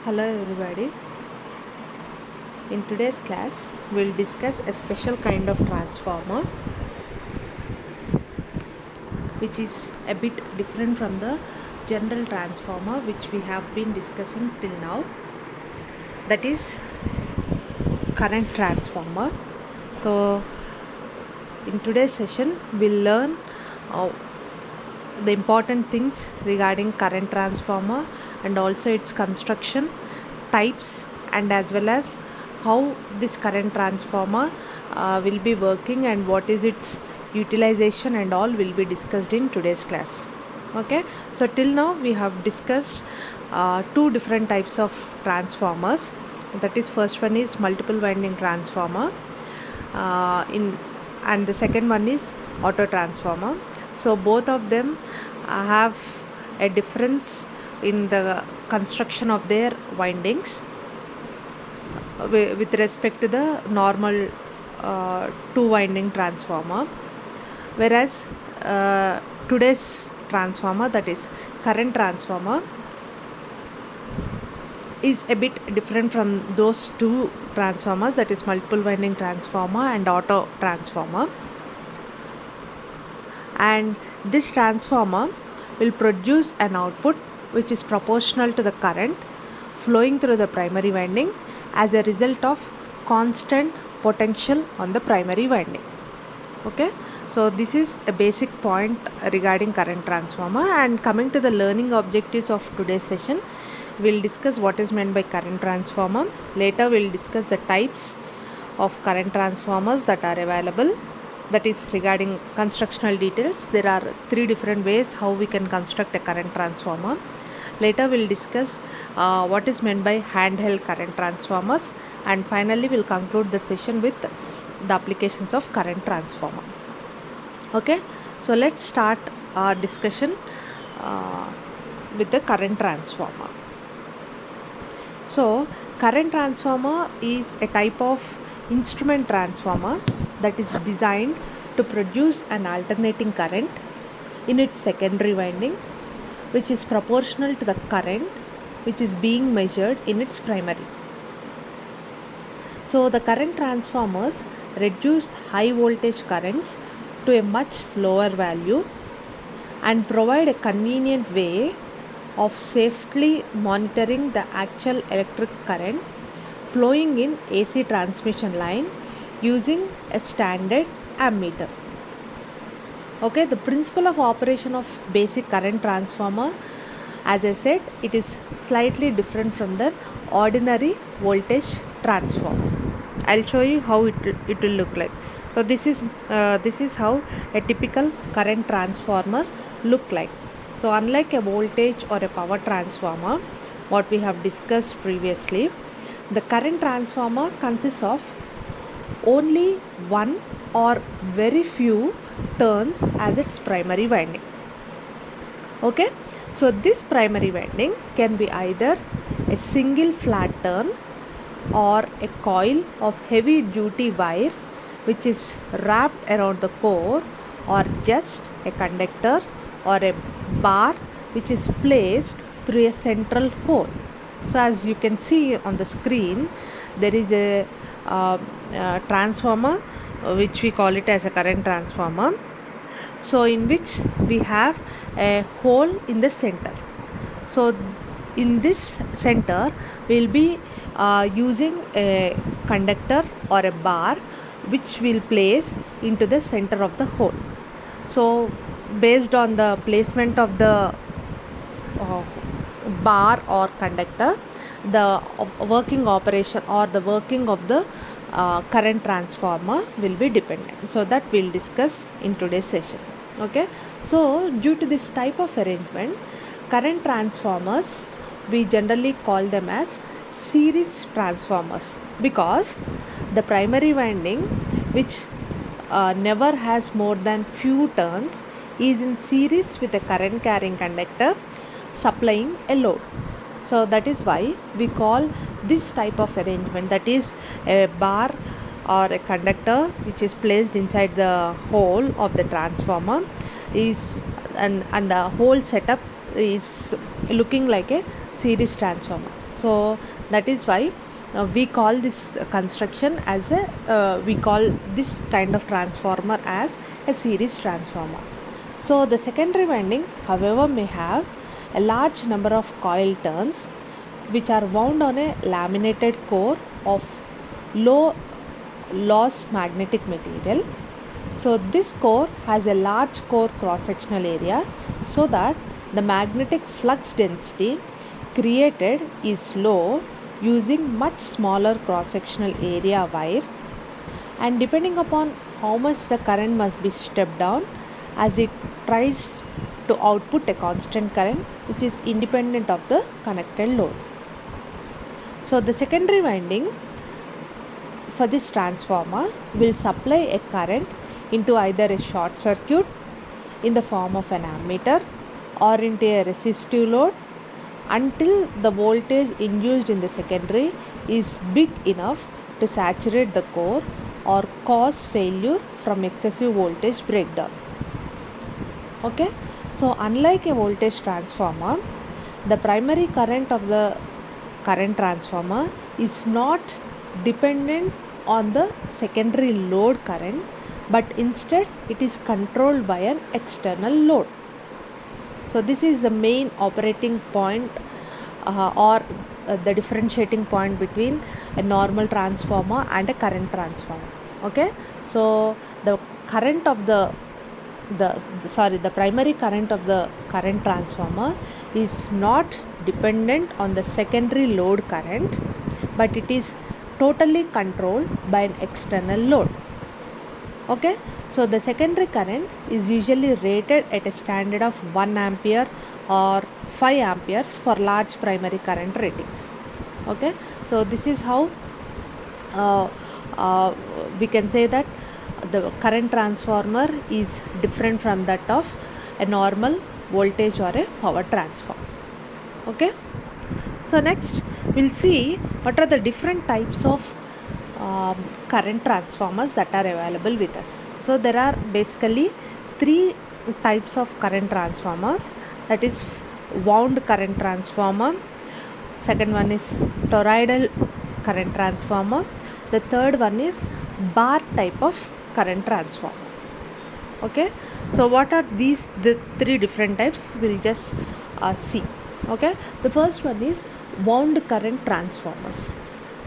Hello everybody. In today's class, we'll discuss a special kind of transformer which is a bit different from the general transformer which we have been discussing till now. That is current transformer. So, in today's session, we'll learn uh, the important things regarding current transformer and also its construction, types, and as well as how this current transformer will be working and what is its utilization and all will be discussed in today's class. Okay, so till now we have discussed two different types of transformers. That is, first one is multiple winding transformer and the second one is auto transformer. So both of them have a difference in the construction of their windings with respect to the normal two winding transformer, whereas today's transformer, that is current transformer, is a bit different from those two transformers, that is multiple winding transformer and auto transformer. And this transformer will produce an output which is proportional to the current flowing through the primary winding as a result of constant potential on the primary winding. Okay, so this is a basic point regarding current transformer. And coming to the learning objectives of today's session, we'll discuss what is meant by current transformer. Later we'll discuss the types of current transformers that are available, that is regarding constructional details. There are three different ways how we can construct a current transformer. Later we'll discuss what is meant by handheld current transformers, and finally we'll conclude the session with the applications of current transformer. Okay, so let's start our discussion with the current transformer. So current transformer is a type of instrument transformer that is designed to produce an alternating current in its secondary winding which is proportional to the current which is being measured in its primary. So the current transformers reduce high voltage currents to a much lower value and provide a convenient way of safely monitoring the actual electric current flowing in AC transmission line using a standard ammeter. Okay, the principle of operation of basic current transformer, as I said, it is slightly different from the ordinary voltage transformer. I'll show you how it will look like. So this is how a typical current transformer look like. So unlike a voltage or a power transformer, what we have discussed previously, the current transformer consists of only one or very few turns as its primary winding. Okay, so this primary winding can be either a single flat turn or a coil of heavy duty wire which is wrapped around the core, or just a conductor or a bar which is placed through a central hole. So as you can see on the screen, there is a transformer which we call it as a current transformer, so in which we have a hole in the center. So in this center we will be using a conductor or a bar which will place into the center of the hole. So based on the placement of the bar or conductor, the working operation or the working of the current transformer will be dependent. So that we'll discuss in today's session. Okay, so due to this type of arrangement, current transformers, we generally call them as series transformers, because the primary winding, which never has more than few turns, is in series with a current carrying conductor supplying a load. So that is why we call this type of arrangement, that is a bar or a conductor which is placed inside the hole of the transformer, is and the whole setup is looking like a series transformer. So that is why we call this construction as a we call this kind of transformer as a series transformer. So the secondary winding, however, may have a large number of coil turns which are wound on a laminated core of low loss magnetic material. So this core has a large core cross sectional area so that the magnetic flux density created is low using much smaller cross sectional area wire, and depending upon how much the current must be stepped down as it tries to output a constant current which is independent of the connected load. So the secondary winding for this transformer will supply a current into either a short circuit in the form of an ammeter or into a resistive load until the voltage induced in the secondary is big enough to saturate the core or cause failure from excessive voltage breakdown. Okay, so unlike a voltage transformer, the primary current of the current transformer is not dependent on the secondary load current, but instead it is controlled by an external load. So this is the main operating point or the differentiating point between a normal transformer and a current transformer. Okay, so the current of the primary current of the current transformer is not dependent on the secondary load current, but it is totally controlled by an external load. Okay, so the secondary current is usually rated at a standard of 1 ampere or 5 amperes for large primary current ratings. Okay, so this is how we can say that the current transformer is different from that of a normal voltage or a power transformer. Okay, so next we'll see what are the different types of current transformers that are available with us. So there are basically 3 types of current transformers, that is wound current transformer, second one is toroidal current transformer, the third one is bar type of current transformer. Okay, so what are these the 3 different types, we'll just see. Okay, the first one is wound current transformers.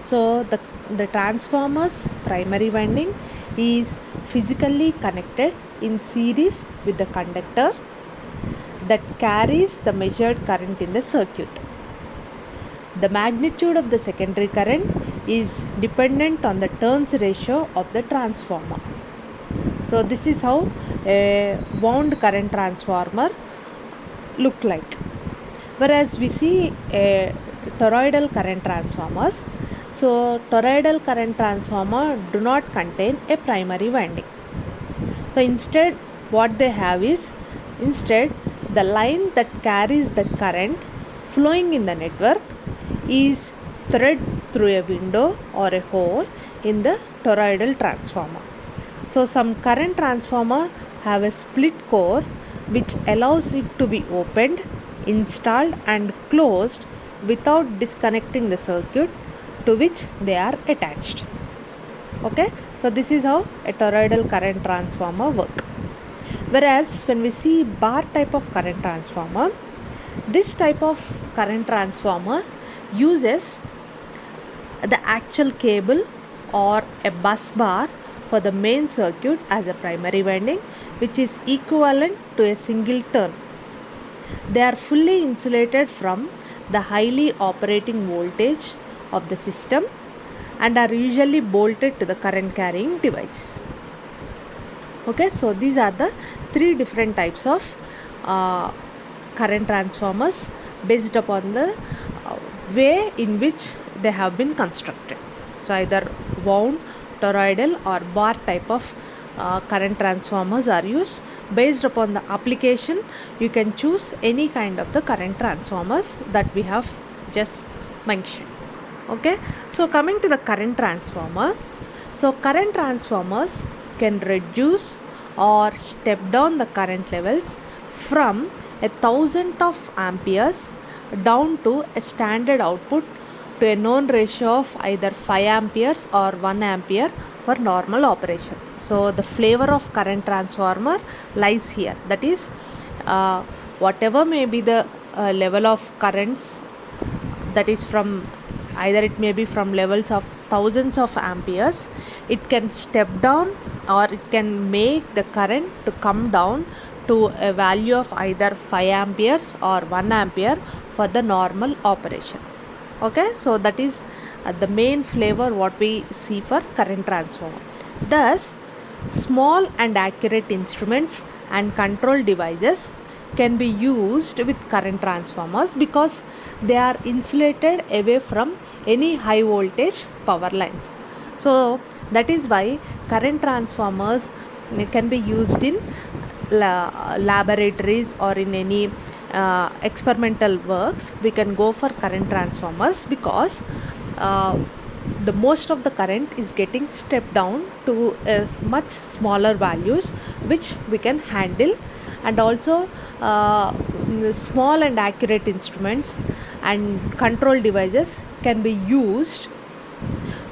So the transformer's primary winding is physically connected in series with the conductor that carries the measured current in the circuit. The magnitude of the secondary current is dependent on the turns ratio of the transformer. So this is how a wound current transformer look like. Whereas we see a toroidal current transformers. So toroidal current transformer do not contain a primary winding. So instead what they have is, instead the line that carries the current flowing in the network is thread through a window or a hole in the toroidal transformer. So some current transformer have a split core which allows it to be opened, installed and closed without disconnecting the circuit to which they are attached. Okay, so this is how a toroidal current transformer work. Whereas when we see bar type of current transformer, this type of current transformer uses the actual cable or a bus bar for the main circuit as a primary winding, which is equivalent to a single turn. They are fully insulated from the highly operating voltage of the system and are usually bolted to the current carrying device. Okay, so these are the 3 different types of current transformers based upon the way in which they have been constructed. So either wound, toroidal or bar type of current transformers are used. Based upon the application, you can choose any kind of the current transformers that we have just mentioned. Okay, so coming to the current transformer, so current transformers can reduce or step down the current levels from 1000 of amperes down to a standard output to a known ratio of either 5 amperes or 1 ampere for normal operation. So the flavor of current transformer lies here, that is whatever may be the level of currents, that is from either it may be from levels of thousands of amperes, it can step down or it can make the current to come down to a value of either 5 amperes or 1 ampere for the normal operation. Okay, so that is the main flavor what we see for current transformer. Thus, small and accurate instruments and control devices can be used with current transformers because they are insulated away from any high voltage power lines. So that is why current transformers can be used in laboratories or in any experimental works. We can go for current transformers because the most of the current is getting stepped down to much smaller values which we can handle, and also small and accurate instruments and control devices can be used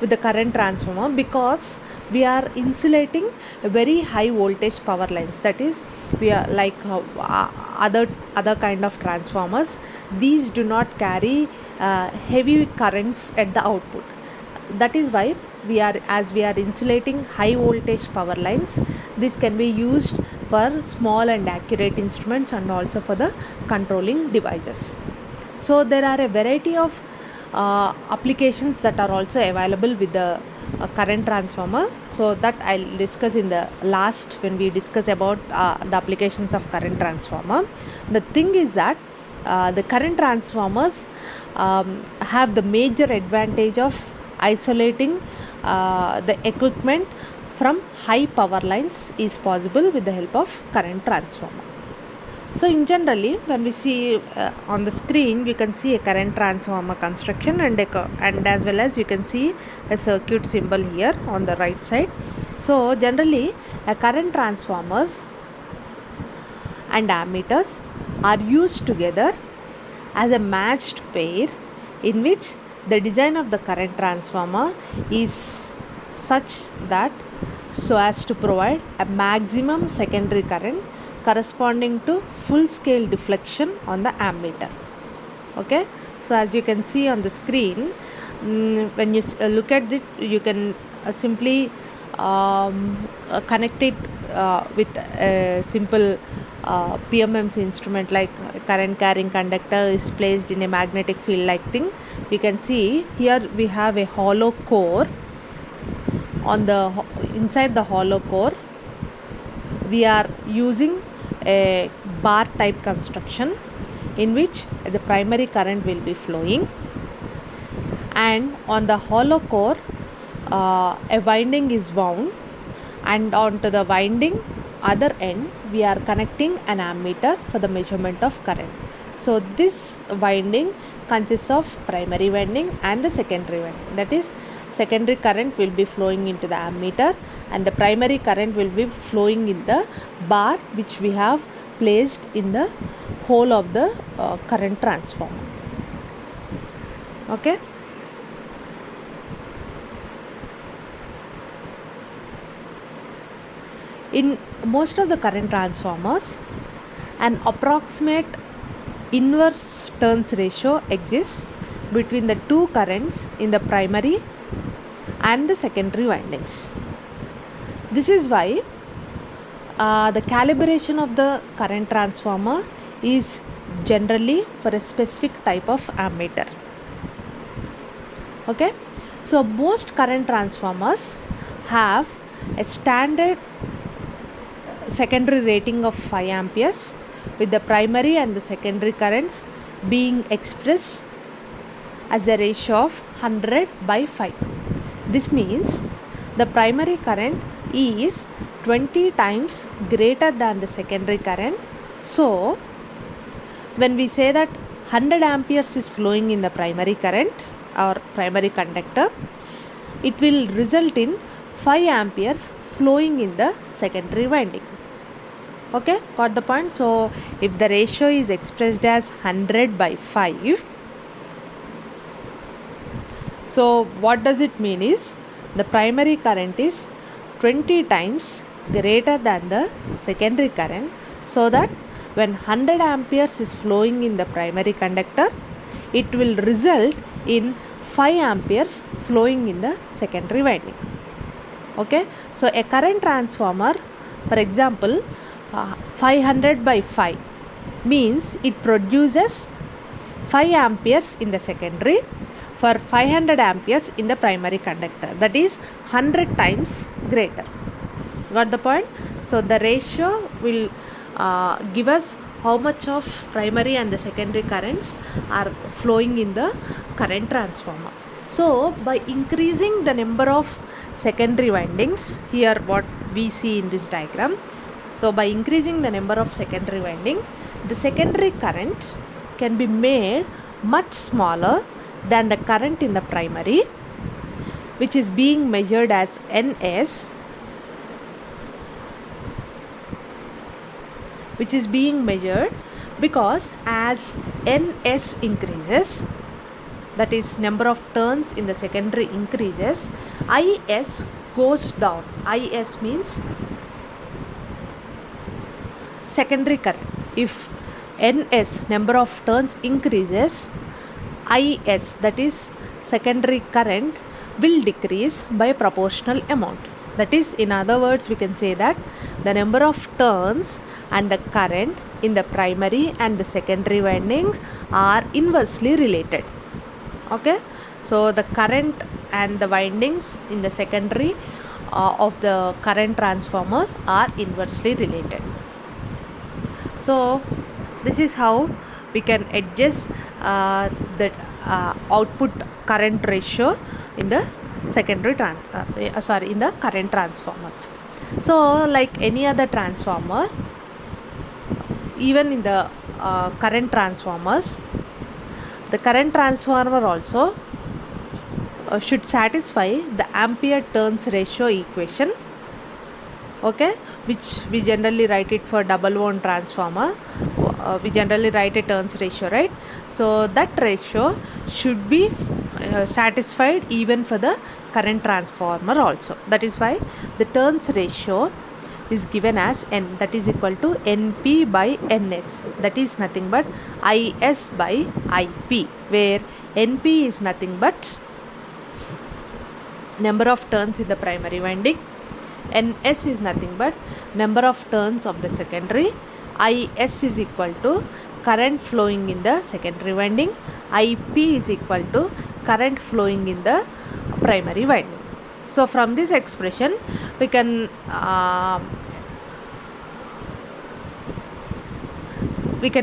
with the current transformer because we are insulating very high voltage power lines. That is, we are like other kind of transformers, these do not carry heavy currents at the output. That is why as we are insulating high voltage power lines, this can be used for small and accurate instruments and also for the controlling devices. So there are a variety of applications that are also available with the current transformer. So that I'll discuss in the last when we discuss about the applications of current transformer. The thing is that the current transformers have the major advantage of isolating the equipment from high power lines is possible with the help of current transformer. So in generally, when we see on the screen, we can see a current transformer construction and as well as you can see a circuit symbol here on the right side. So generally, current transformers and ammeters are used together as a matched pair, in which the design of the current transformer is such that so as to provide a maximum secondary current corresponding to full scale deflection on the ammeter. Okay, so as you can see on the screen, when you look at it, you can simply connect it with a simple PMMC instrument, like current carrying conductor is placed in a magnetic field like thing. We can see here we have a hollow core. On the inside the hollow core, we are using a bar type construction in which the primary current will be flowing, and on the hollow core a winding is wound, and onto the winding other end we are connecting an ammeter for the measurement of current. So this winding consists of primary winding and the secondary winding. That is, secondary current will be flowing into the ammeter and the primary current will be flowing in the bar which we have placed in the hole of the current transformer. Okay. In most of the current transformers, an approximate inverse turns ratio exists between the two currents in the primary and the secondary windings. This is why the calibration of the current transformer is generally for a specific type of ammeter. Okay, so most current transformers have a standard secondary rating of 5 amperes, with the primary and the secondary currents being expressed as a ratio of 100 by 5. This means the primary current is 20 times greater than the secondary current. So when we say that 100 amperes is flowing in the primary current or primary conductor, it will result in 5 amperes flowing in the secondary winding. Okay, got the point? So if the ratio is expressed as 100 by 5, So what does it mean is the primary current is 20 times greater than the secondary current, so that when 100 amperes is flowing in the primary conductor, it will result in 5 amperes flowing in the secondary winding. Okay, so a current transformer, for example, 500 by 5 means it produces 5 amperes in the secondary for 500 amperes in the primary conductor, that is 100 times greater. Got the point? So the ratio will give us how much of primary and the secondary currents are flowing in the current transformer. So by increasing the number of secondary windings, here what we see in this diagram, so by increasing the number of secondary winding, the secondary current can be made much smaller than the current in the primary, which is being measured as Ns, which is being measured because as Ns increases, that is number of turns in the secondary increases, Is goes down. Is means secondary current. If Ns, number of turns increases, Is, that is secondary current, will decrease by a proportional amount. That is, in other words, we can say that the number of turns and the current in the primary and the secondary windings are inversely related. Okay, so the current and the windings in the secondary of the current transformers are inversely related. So this is how we can adjust the output current ratio in the secondary in the current transformers. So like any other transformer, even in the current transformers, the current transformer also should satisfy the ampere turns ratio equation, okay, which we generally write it for double wound transformer. We generally write a turns ratio, right? So that ratio should be satisfied even for the current transformer also. That is why the turns ratio is given as N, that is equal to Np by Ns, that is nothing but Is by Ip, where Np is nothing but number of turns in the primary winding, Ns is nothing but number of turns of the secondary, Is is equal to current flowing in the secondary winding, Ip is equal to current flowing in the primary winding. So from this expression we can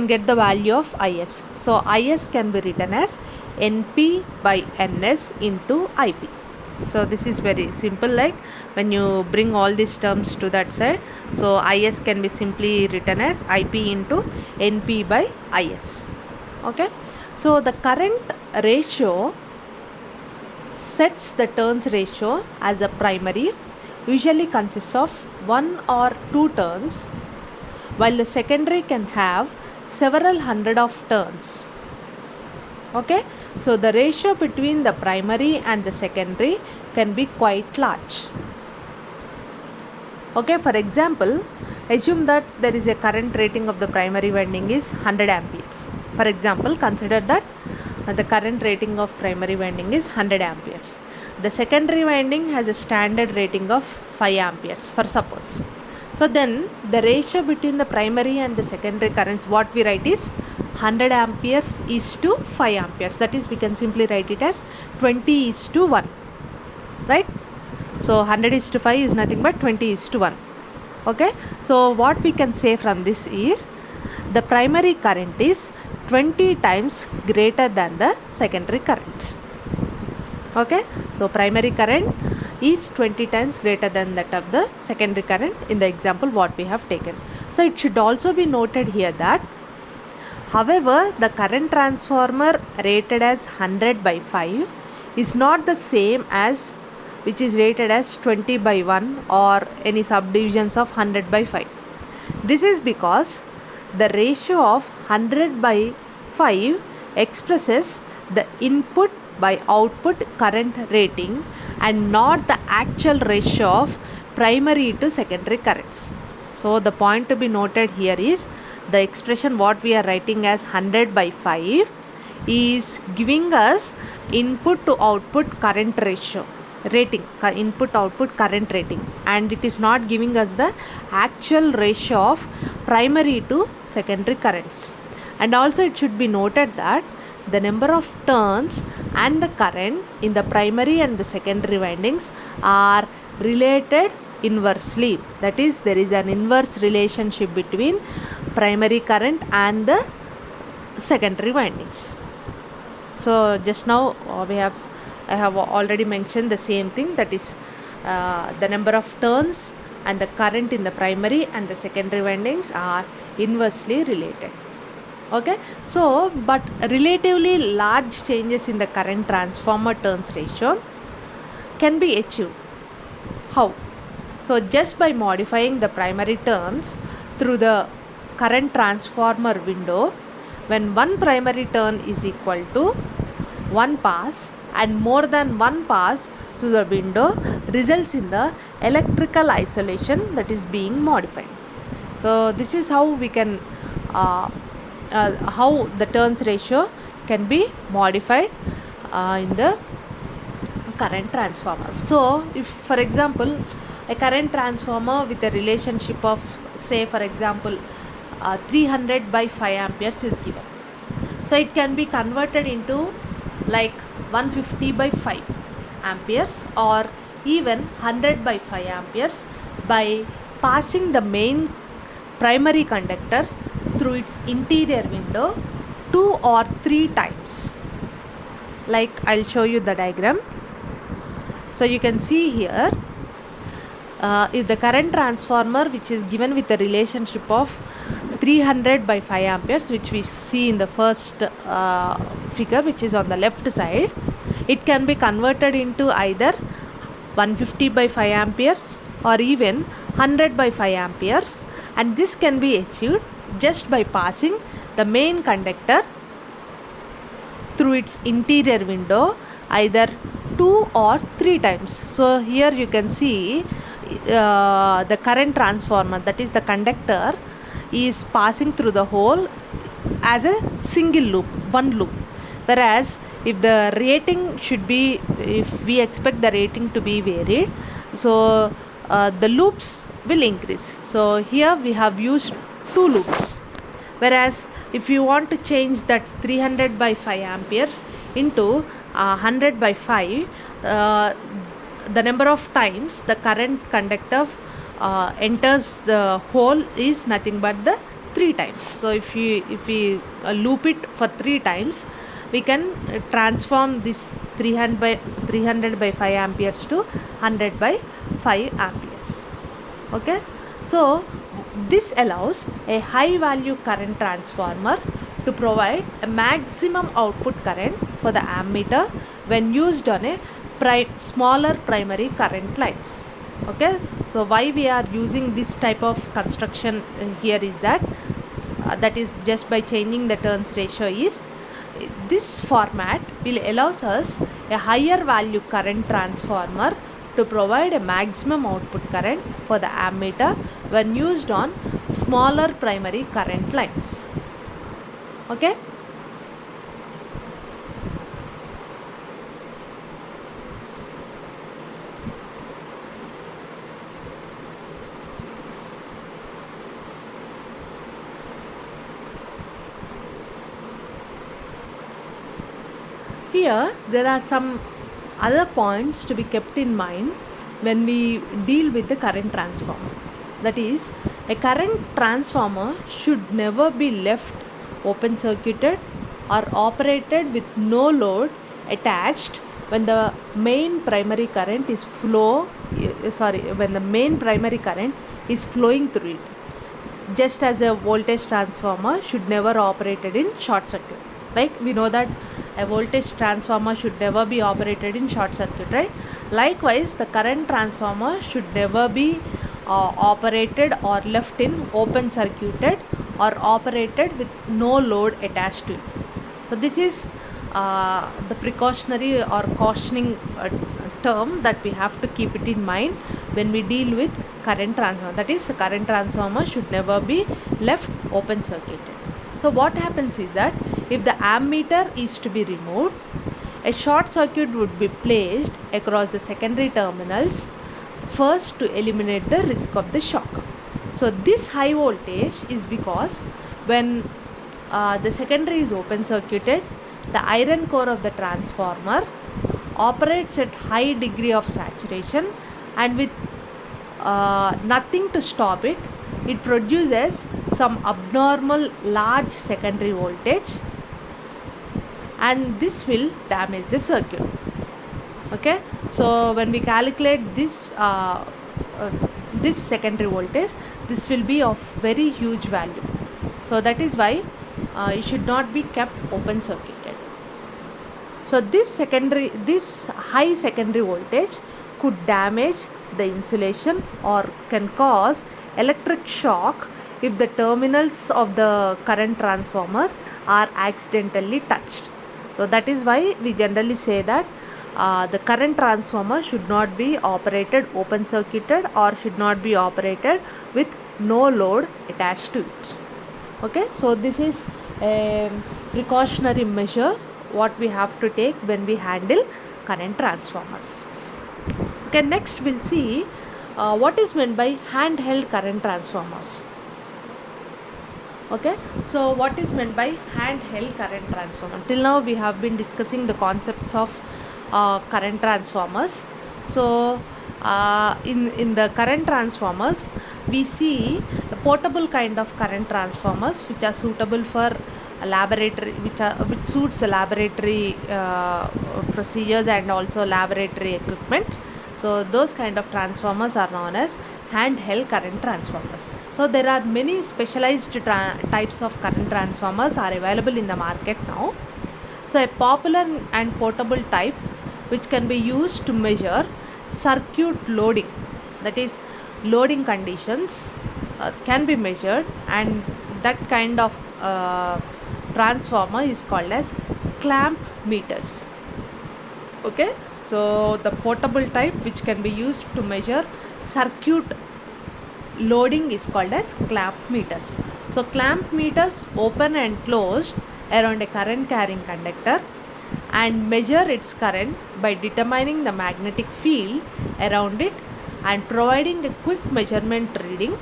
get the value of Is. So Is can be written as Np by Ns into Ip. So this is very simple, like when you bring all these terms to that side, so Is can be simply written as Ip into Np by Is. Okay, so the current ratio sets the turns ratio as a primary usually consists of 1 or 2 turns, while the secondary can have several hundred of turns. Okay, so the ratio between the primary and the secondary can be quite large. Okay, for example, assume that there is a current rating of the primary winding is 100 amperes. For example, consider that the current rating of primary winding is 100 amperes. The secondary winding has a standard rating of 5 amperes for suppose. So then the ratio between the primary and the secondary currents, what we write is 100 amperes is to 5 amperes. That is, we can simply write it as 20 is to 1, right? So 100 is to 5 is nothing but 20 is to 1. Okay, so what we can say from this is the primary current is 20 times greater than the secondary current. Okay, so primary current is 20 times greater than that of the secondary current in the example what we have taken. So it should also be noted here that, however, the current transformer rated as 100 by 5 is not the same as which is rated as 20 by 1 or any subdivisions of 100 by 5. This is because the ratio of 100 by 5 expresses the input by output current rating and not the actual ratio of primary to secondary currents. So the point to be noted here is the expression what we are writing as 100 by 5 is giving us input to output current ratio rating, input output current rating, and it is not giving us the actual ratio of primary to secondary currents. And also it should be noted that the number of turns and the current in the primary and the secondary windings are related inversely. That is, there is an inverse relationship between primary current and the secondary windings. So just now I have already mentioned the same thing, that is the number of turns and the current in the primary and the secondary windings are inversely related. Okay, so but relatively large changes in the current transformer turns ratio can be achieved. How? So just by modifying the primary turns through the current transformer window, when one primary turn is equal to one pass and more than one pass through the window results in the electrical isolation that is being modified. So this is how we can how the turns ratio can be modified in the current transformer. So if for example a current transformer with a relationship of say for example 300 by 5 amperes is given, so it can be converted into like 150 by 5 amperes or even 100 by 5 amperes by passing the main primary conductor through its interior window 2 or 3 times. Like I'll show you the diagram. So you can see here if the current transformer which is given with a relationship of 300 by 5 amperes, which we see in the first figure which is on the left side, it can be converted into either 150 by 5 amperes or even 100 by 5 amperes, and this can be achieved just by passing the main conductor through its interior window either 2 or 3 times. So here you can see the current transformer, that is the conductor, is passing through the hole as a single loop, one loop, whereas if the rating should be, if we expect the rating to be varied, so the loops will increase. So here we have used 2 loops, whereas if you want to change that 300 by 5 amperes into 100 by 5, the number of times the current conductor enters the hole is nothing but the 3 times. So if we loop it for 3 times, we can transform this 300 by 5 amperes to 100 by 5 amperes. Okay, so this allows a high value current transformer to provide a maximum output current for the ammeter when used on a smaller primary current lines. Okay, so why we are using this type of construction here is that that is just by changing the turns ratio is this format will allows us a higher value current transformer to provide a maximum output current for the ammeter when used on smaller primary current lines. Okay. Here there are some other points to be kept in mind when we deal with the current transformer. That is, a current transformer should never be left open circuited or operated with no load attached when the main primary current is when the main primary current is flowing through it. Just as a voltage transformer should never operated in short circuit. Like we know that a voltage transformer should never be operated in short circuit, right? Likewise, the current transformer should never be operated or left in open circuited or operated with no load attached to it. So this is the precautionary or cautioning term that we have to keep it in mind when we deal with current transformer. That is, current transformer should never be left open circuited. So what happens is that if the ammeter is to be removed, a short circuit would be placed across the secondary terminals first to eliminate the risk of the shock. So this high voltage is because when the secondary is open circuited, the iron core of the transformer operates at high degree of saturation, and with nothing to stop it, it produces some abnormal large secondary voltage, and this will damage the circuit. Okay, so when we calculate this this secondary voltage, this will be of very huge value. So that is why it should not be kept open circuited. So this high secondary voltage could damage the insulation or can cause electric shock if the terminals of the current transformers are accidentally touched. So that is why we generally say that the current transformer should not be operated open circuited or should not be operated with no load attached to it. Okay, so this is a precautionary measure what we have to take when we handle current transformers. Okay, next we'll see what is meant by handheld current transformers. Okay, so what is meant by handheld current transformer? Till now we have been discussing the concepts of current transformers. So in the current transformers, we see the portable kind of current transformers which are suitable for a laboratory, which suits the laboratory procedures and also laboratory equipment. So those kind of transformers are known as handheld current transformers. So there are many specialized types of current transformers are available in the market now. So a popular and portable type which can be used to measure circuit loading, that is loading conditions can be measured, and that kind of transformer is called as clamp meters. Okay, so the portable type which can be used to measure circuit loading is called as clamp meters. So clamp meters open and close around a current carrying conductor and measure its current by determining the magnetic field around it and providing a quick measurement reading,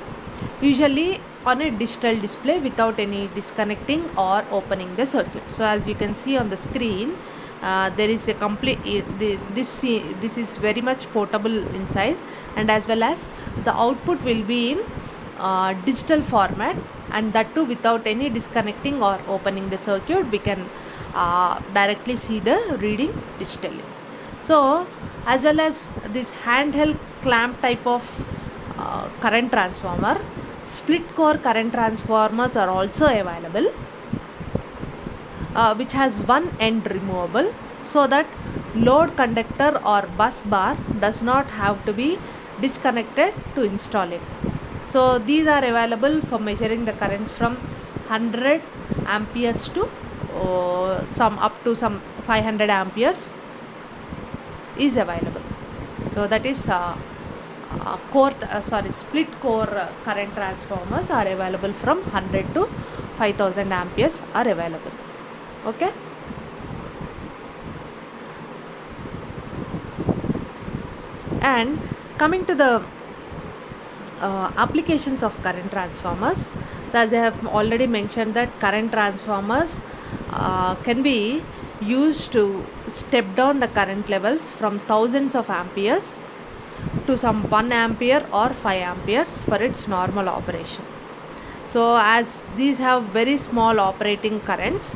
usually on a digital display without any disconnecting or opening the circuit. So as you can see on the screen, there is a complete this is very much portable in size, and as well as the output will be in digital format, and that too without any disconnecting or opening the circuit. We can directly see the reading digitally. So as well as this handheld clamp type of current transformer, split core current transformers are also available, which has one end removable, so that load conductor or bus bar does not have to be disconnected to install it. So these are available for measuring the currents from 100 amperes to some up to some 500 amperes is available. So that is split core current transformers are available from 100 to 5000 amperes are available. Okay, and coming to the applications of current transformers. So as I have already mentioned that current transformers can be used to step down the current levels from thousands of amperes to some 1 ampere or 5 amperes for its normal operation. So as these have very small operating currents,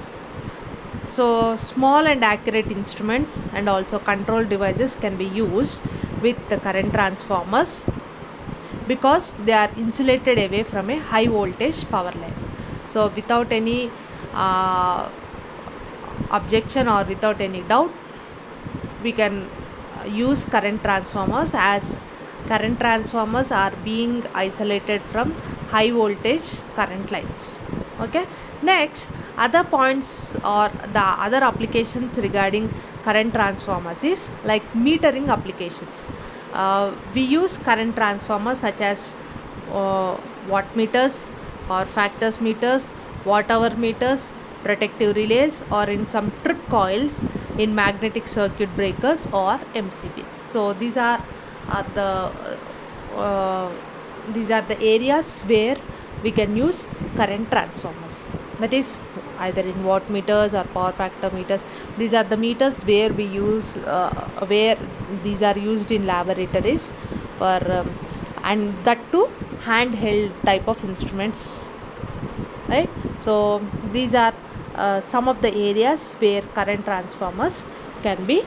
so small and accurate instruments and also control devices can be used with the current transformers because they are insulated away from a high voltage power line. So without any objection or without any doubt, we can use current transformers, as current transformers are being isolated from high voltage current lines. Okay, next Other points or the other applications regarding current transformers is like metering applications. We use current transformers such as watt meters or factors meters, watt hour meters, protective relays, or in some trip coils in magnetic circuit breakers or MCBs. So the uh, these are the areas where we can use current transformers, that is either in watt meters or power factor meters. These are the meters where we use where these are used in laboratories for and that too handheld type of instruments, right? So these are some of the areas where current transformers can be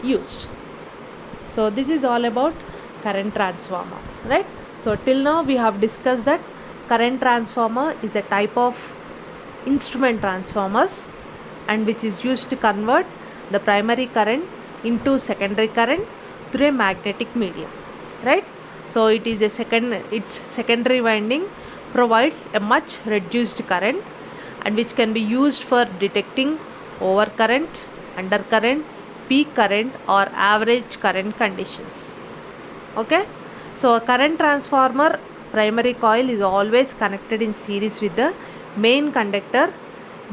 used. So this is all about current transformer, right? So till now we have discussed that current transformer is a type of instrument transformers and which is used to convert the primary current into secondary current through a magnetic medium, right? So its secondary winding provides a much reduced current and which can be used for detecting overcurrent, undercurrent, peak current or average current conditions. Okay, so a current transformer primary coil is always connected in series with the main conductor,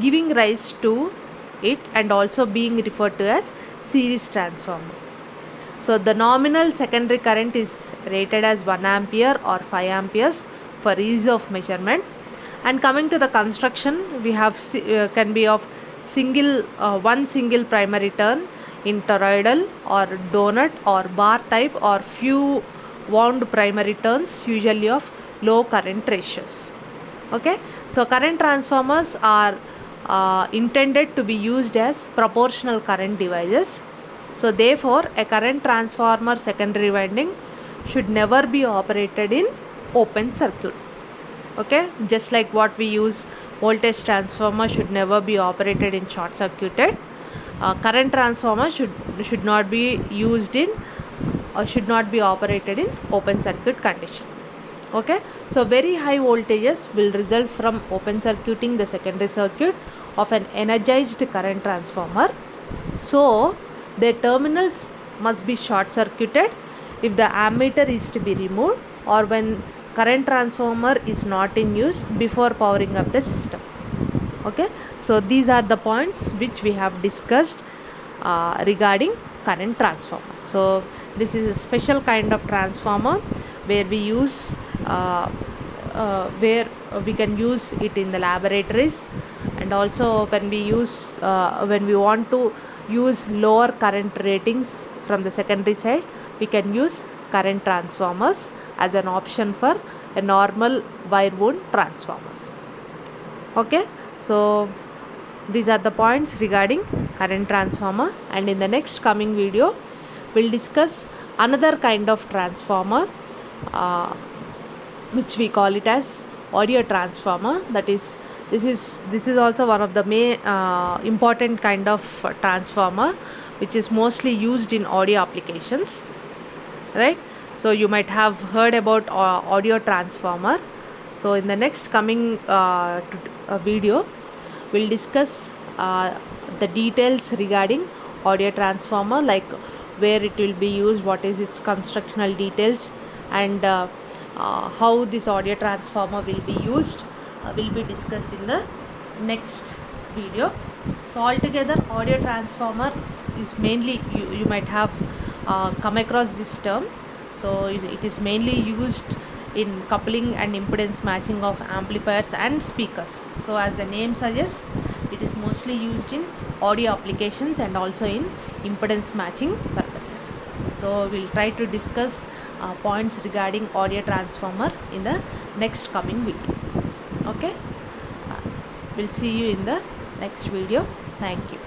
giving rise to it and also being referred to as series transformer. So the nominal secondary current is rated as 1 ampere or 5 amperes for ease of measurement. And coming to the construction, we have can be of one single primary turn in toroidal or donut or bar type or few wound primary turns, usually of low current ratios. Okay, so current transformers are intended to be used as proportional current devices. So therefore a current transformer secondary winding should never be operated in open circuit. Okay, just like what we use voltage transformer should never be operated in short circuited, current transformer should not be used in or should not be operated in open circuit condition. Okay, so very high voltages will result from open circuiting the secondary circuit of an energized current transformer. So their terminals must be short circuited if the ammeter is to be removed or when current transformer is not in use before powering up the system. Okay, so these are the points which we have discussed regarding current transformer. So this is a special kind of transformer where we use where we can use it in the laboratories, and also when we want to use lower current ratings from the secondary side, we can use current transformers as an option for a normal wire wound transformers. Okay, so these are the points regarding current transformer, and in the next coming video we'll discuss another kind of transformer which we call it as audio transformer. That is, this is also one of the main important kind of transformer which is mostly used in audio applications, right? So you might have heard about audio transformer. So in the next coming video we'll discuss the details regarding audio transformer, like where it will be used, what is its constructional details, and how this audio transformer will be used will be discussed in the next video. So altogether audio transformer is mainly, you might have come across this term. So it is mainly used in coupling and impedance matching of amplifiers and speakers. So as the name suggests, it is mostly used in audio applications and also in impedance matching purposes. So we'll try to discuss points regarding audio transformer in the next coming video. Okay, we'll see you in the next video. Thank you.